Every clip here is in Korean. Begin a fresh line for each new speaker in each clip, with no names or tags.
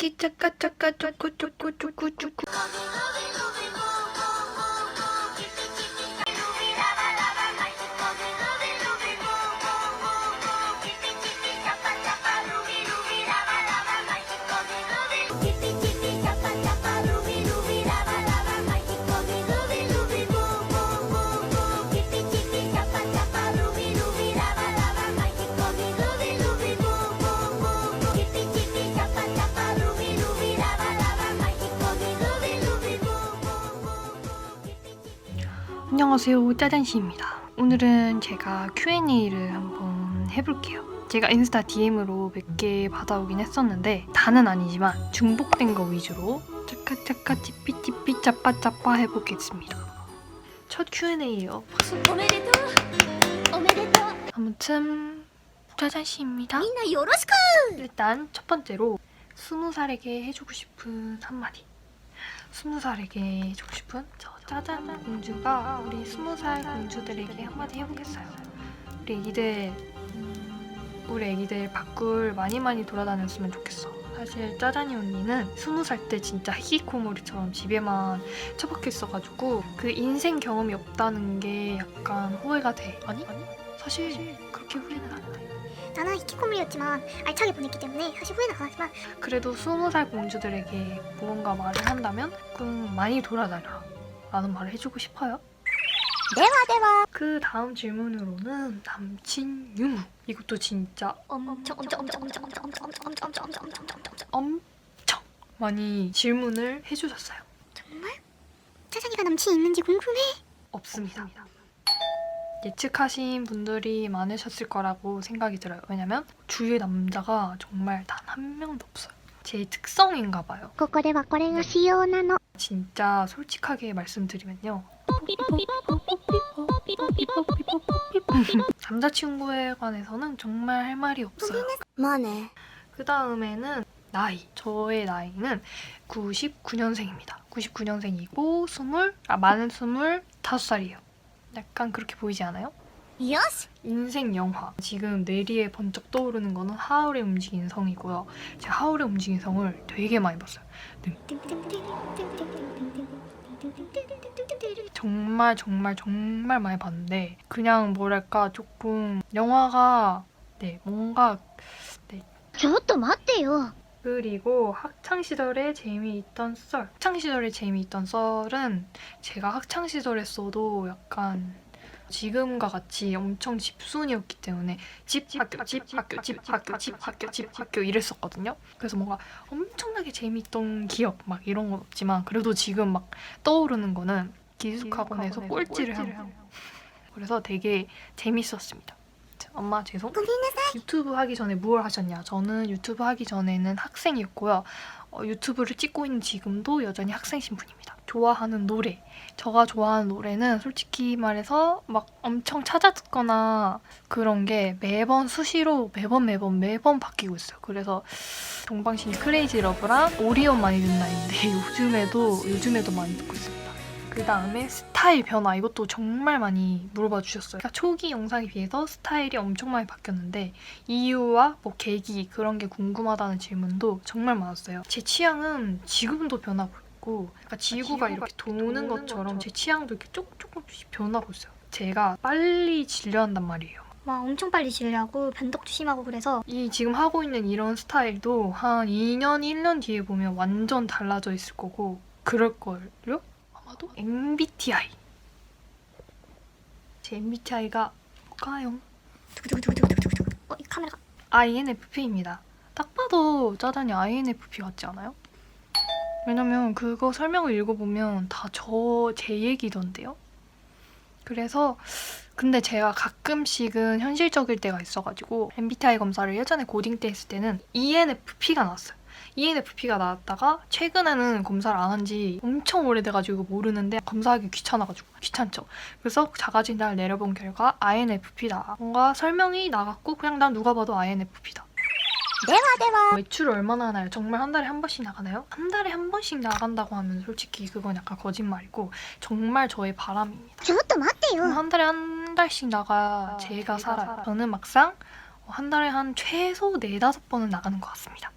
치키 짜까 짜까 쪼꾸 쪼꾸 쪼꾸 쪼꾸. 안녕하세요, 짜잔씨입니다. 오늘은 제가 Q&A를 한번 해볼게요. 제가 인스타 DM으로 몇 개 받아오긴 했었는데 다는 아니지만 중복된 거 위주로 짜까짜까 찌삐찌삐 짜빠짜빠 해보겠습니다. 첫 Q&A요. 아무튼 짜잔씨입니다. 일단 첫 번째로 20살에게 해주고 싶은 한마디. 20살에게 해주고 싶은 저 짜잔 공주가 우리 20살 공주들에게 한마디 해보겠어요. 우리 애기들 밖을 많이 돌아다녔으면 좋겠어. 사실 짜잔이 언니는 20살 때 진짜 히키코모리처럼 집에만 처박혀 있어가지고 그 인생 경험이 없다는 게 약간 후회가 돼. 아니? 사실 그렇게 후회는 안 돼.
나는 히키코모리였지만 알차게 보냈기 때문에 사실 후회는 안 하지만
그래도 20살 공주들에게 무언가 말을 한다면 좀 많이 돌아다녀라 라는 말을 해주고 싶어요.
대화
그 다음 질문으로는 남친 유무. 이것도 진짜
엄청
많이 질문을 해주셨어요.
정말? 짜잔이가 남친이 있는지 궁금해.
없습니다. 예측하신 분들이 많으셨을 거라고 생각이 들어요. 왜냐면 주위에 남자가 정말 단 한 명도 없어요. 제 특성인가 봐요.
ここではこれが仕様なの
진짜 솔직하게 말씀드리면요. 남자친구에 관해서는 정말 할 말이 없어요.
뭐네
그 다음에는 나이. 저의 나이는 99년생입니다. 99년생이고 만은 25살이에요. 약간 그렇게 보이지 않아요?
요시
인생 영화. 지금 뇌리에 번쩍 떠오르는 거는 하울의 움직이는 성이고요. 제가 하울의 움직이는 성을 되게 많이 봤어요. 정말 많이 봤는데 그냥 뭐랄까 조금 영화가 뭔가
ちょっと待ってよ
그리고 학창시절에 재미있던 썰은 제가 학창시절에 써도 약간 지금과 같이 엄청 집순이었기 때문에 집 학교 이랬었거든요. 그래서 뭔가 엄청나게 재미있던 기억 막 이런 건 없지만 그래도 지금 막 떠오르는 거는 기숙학원에서 꼴찌를 한 거. 그래서 되게 재밌었습니다. 엄마 죄송. 유튜브 하기 전에 무얼 하셨냐? 저는 유튜브 하기 전에는 학생이었고요. 유튜브를 찍고 있는 지금도 여전히 학생 신분입니다. 좋아하는 노래. 제가 좋아하는 노래는 솔직히 말해서 막 엄청 찾아 듣거나 그런 게 매번 수시로 매번 바뀌고 있어요. 그래서 동방신기 크레이지 러브랑 오리온 많이 듣는 나이인데 요즘에도 많이 듣고 있습니다. 그 다음에 스타일 변화. 이것도 정말 많이 물어봐 주셨어요. 그러니까 초기 영상에 비해서 스타일이 엄청 많이 바뀌었는데 이유와 뭐 계기 그런 게 궁금하다는 질문도 정말 많았어요. 제 취향은 지금도 변하고 있고 그러니까 지구가 이렇게 도는 것처럼 제 취향도 이렇게 조금씩 변하고 있어요. 제가 빨리 진료한단 말이에요.
막 엄청 빨리 질려하고 변덕도 심하고 그래서
이 지금 하고 있는 이런 스타일도 한 2년, 1년 뒤에 보면 완전 달라져 있을 거고 그럴걸요? 아마도? MBTI. 제 MBTI가 뭘까요?
이 카메라가
INFP입니다. 딱 봐도 짜잔이 INFP 같지 않아요? 왜냐면 그거 설명을 읽어보면 다 제 얘기던데요? 그래서 근데 제가 가끔씩은 현실적일 때가 있어가지고 MBTI 검사를 예전에 고딩 때 했을 때는 ENFP가 나왔어요. ENFP가 나왔다가 최근에는 검사를 안 한 지 엄청 오래돼가지고 모르는데 검사하기 귀찮죠. 그래서 자가진단을 내려본 결과 INFP다. 뭔가 설명이 나갔고 그냥 난 누가 봐도 INFP다.
대화
매출을 얼마나 하나요? 정말 한 달에 한 번씩 나가나요? 한 달에 한 번씩 나간다고 하면 솔직히 그건 약간 거짓말이고 정말 저의 바람입니다.
ちょっと待ってよ
한 달에 한 달씩 나가야 제가 살아요. 저는 막상 한 달에 한 최소 4-5번은 나가는 것 같습니다.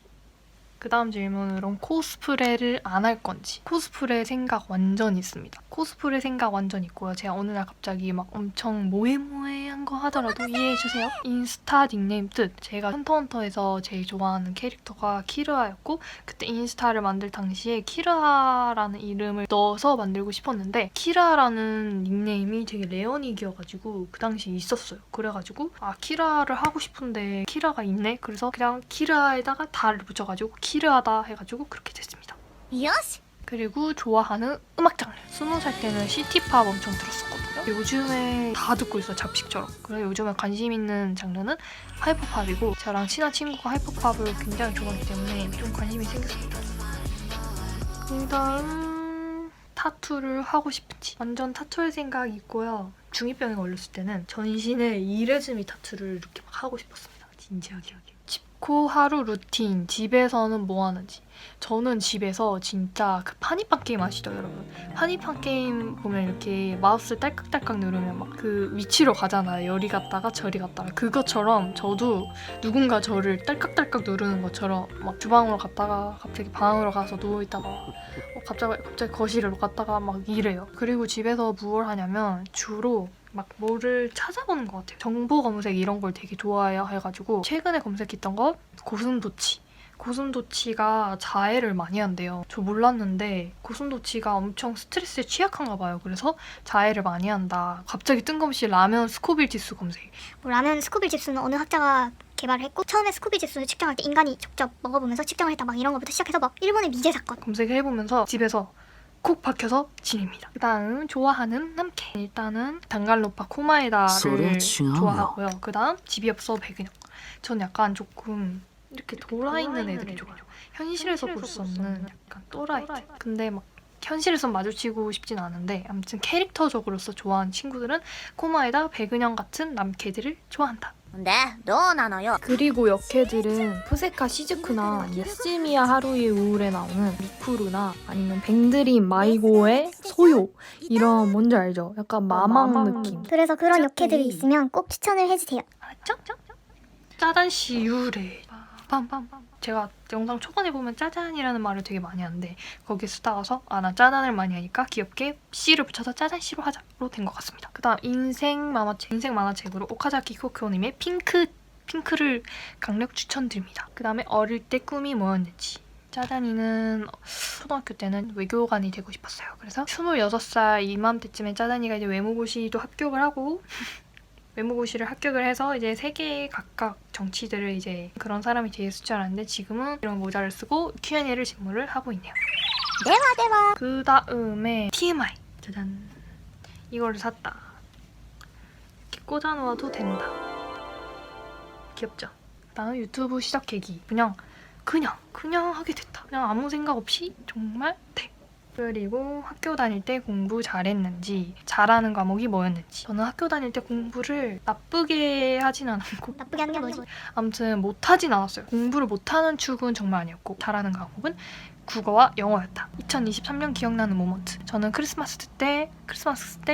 그 다음 질문으론 코스프레를 안 할 건지. 코스프레 생각 완전 있습니다. 코스프레 생각 완전 있고요. 제가 어느 날 갑자기 막 엄청 모해모해한 거 하더라도 이해해주세요. 인스타 닉네임 뜻. 제가 헌터헌터에서 제일 좋아하는 캐릭터가 키르아였고 그때 인스타를 만들 당시에 키르아라는 이름을 넣어서 만들고 싶었는데 키르아라는 닉네임이 되게 레어닉이어가지고 그 당시에 있었어요. 그래가지고 아 키르아를 하고 싶은데 키르아가 있네? 그래서 그냥 키르아에다가 다를 붙여가지고 키르아다 해가지고 그렇게 됐습니다.
요시!
그리고 좋아하는 음악 장르. 20살 때는 시티팝 엄청 들었었거든요. 요즘에 다 듣고 있어요, 잡식처럼. 그래서 요즘에 관심 있는 장르는 하이퍼팝이고 저랑 친한 친구가 하이퍼팝을 굉장히 좋아하기 때문에 좀 관심이 생겼습니다. 그 다음 타투를 하고 싶은지. 완전 타투할 생각이 있고요. 중2병에 걸렸을 때는 전신에 이레즈미 타투를 이렇게 막 하고 싶었습니다. 진지하게. 집코 하루 루틴, 집에서는 뭐 하는지. 저는 집에서 진짜 그 파니빵 게임 아시죠, 여러분? 파니빵 게임 보면 이렇게 마우스 딸깍딸깍 누르면 막 그 위치로 가잖아요. 여리 갔다가 저리 갔다가. 그것처럼 저도 누군가 저를 딸깍딸깍 누르는 것처럼 막 주방으로 갔다가 갑자기 방으로 가서 누워있다가 갑자기 거실로 갔다가 막 이래요. 그리고 집에서 무얼 하냐면 주로 막 뭐를 찾아보는 것 같아요. 정보 검색 이런 걸 되게 좋아해가지고 최근에 검색했던 거 고슴도치. 고슴도치가 자해를 많이 한대요. 저 몰랐는데 고슴도치가 엄청 스트레스에 취약한가 봐요. 그래서 자해를 많이 한다. 갑자기 뜬금없이 라면 스코빌 지수 검색.
뭐 라면 스코빌 지수는 어느 학자가 개발을 했고 처음에 스코빌 지수를 측정할 때 인간이 직접 먹어보면서 측정을 했다 막 이런 것부터 시작해서 막 일본의 미제 사건.
검색해보면서 집에서 콕 박혀서 지냅니다. 그 다음 좋아하는 남캐. 일단은 단갈로파 코마에다를 좋아하고요. 그 다음 집이 없어 배그냥. 전 약간 조금 이렇게 돌아있는 애들이 좋아요. 현실에서 볼 수 없는 약간 또라이들. 근데 막 현실에서 마주치고 싶진 않은데 아무튼 캐릭터적으로서 좋아하는 친구들은 코마에다 배그냥 같은 남캐들을 좋아한다.
네, 너나너요.
그리고 역캐들은 푸세카 시즈쿠나 예스미야 하루의 우울에 나오는 미쿠루나 아니면 뱅드림 마이고의 소요 이런 뭔지 알죠? 약간 마망 느낌.
그래서 그런 역캐들이 있으면 꼭 추천을 해주세요.
알았죠? 짜잔씨 유래. 빰빰빰. 제가 영상 초반에 보면 짜잔이라는 말을 되게 많이 하는데 거기에 쓰다가서 아 나 짜잔을 많이 하니까 귀엽게 C를 붙여서 짜잔씨로 하자로 된 것 같습니다. 그 다음 인생 만화책으로 오카자키 코코님의 핑크를 강력 추천드립니다. 그 다음에 어릴 때 꿈이 뭐였는지. 짜잔이는 초등학교 때는 외교관이 되고 싶었어요. 그래서 26살 이맘때쯤에 짜잔이가 이제 외무고시도 합격을 하고 외무고시를 합격을 해서 이제 세계 각각 정치들을 이제 그런 사람이 되었을 줄 알았는데 지금은 이런 모자를 쓰고 Q&A를 질문을 하고 있네요.
대박.
그 다음에 TMI. 짜잔. 이거를 샀다. 이렇게 꽂아놓아도 된다. 귀엽죠? 그 다음 유튜브 시작 계기. 그냥 하게 됐다. 그냥 아무 생각 없이 정말 돼. 그리고 학교 다닐 때 공부 잘했는지, 잘하는 과목이 뭐였는지. 저는 학교 다닐 때 공부를 나쁘게 하진 않았고
나쁘게 하는 게 뭐지?
아무튼 못하진 않았어요. 공부를 못하는 축은 정말 아니었고 잘하는 과목은 국어와 영어였다. 2023년 기억나는 모먼트. 저는 크리스마스 때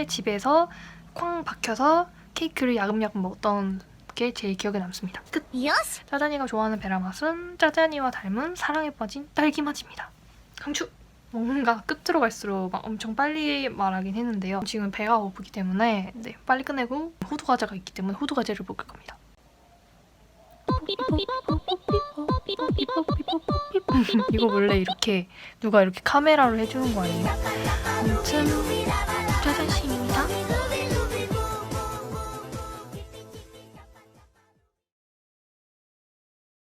집에서 쾅 박혀서 케이크를 야금야금 먹었던 게 제일 기억에 남습니다. 끝!
요시!
짜잔이가 좋아하는 베라맛은 짜잔이와 닮은 사랑에 빠진 딸기 맛입니다. 강추! 뭔가 끝으로 갈수록 막 엄청 빨리 말하긴 했는데요. 지금 배가 고프기 때문에 빨리 끝내고 호두 과자가 있기 때문에 호두 과자를 먹을 겁니다. 이거 원래 이렇게 누가 이렇게 카메라로 해주는 거 아니에요? 아무튼 짜잔 씨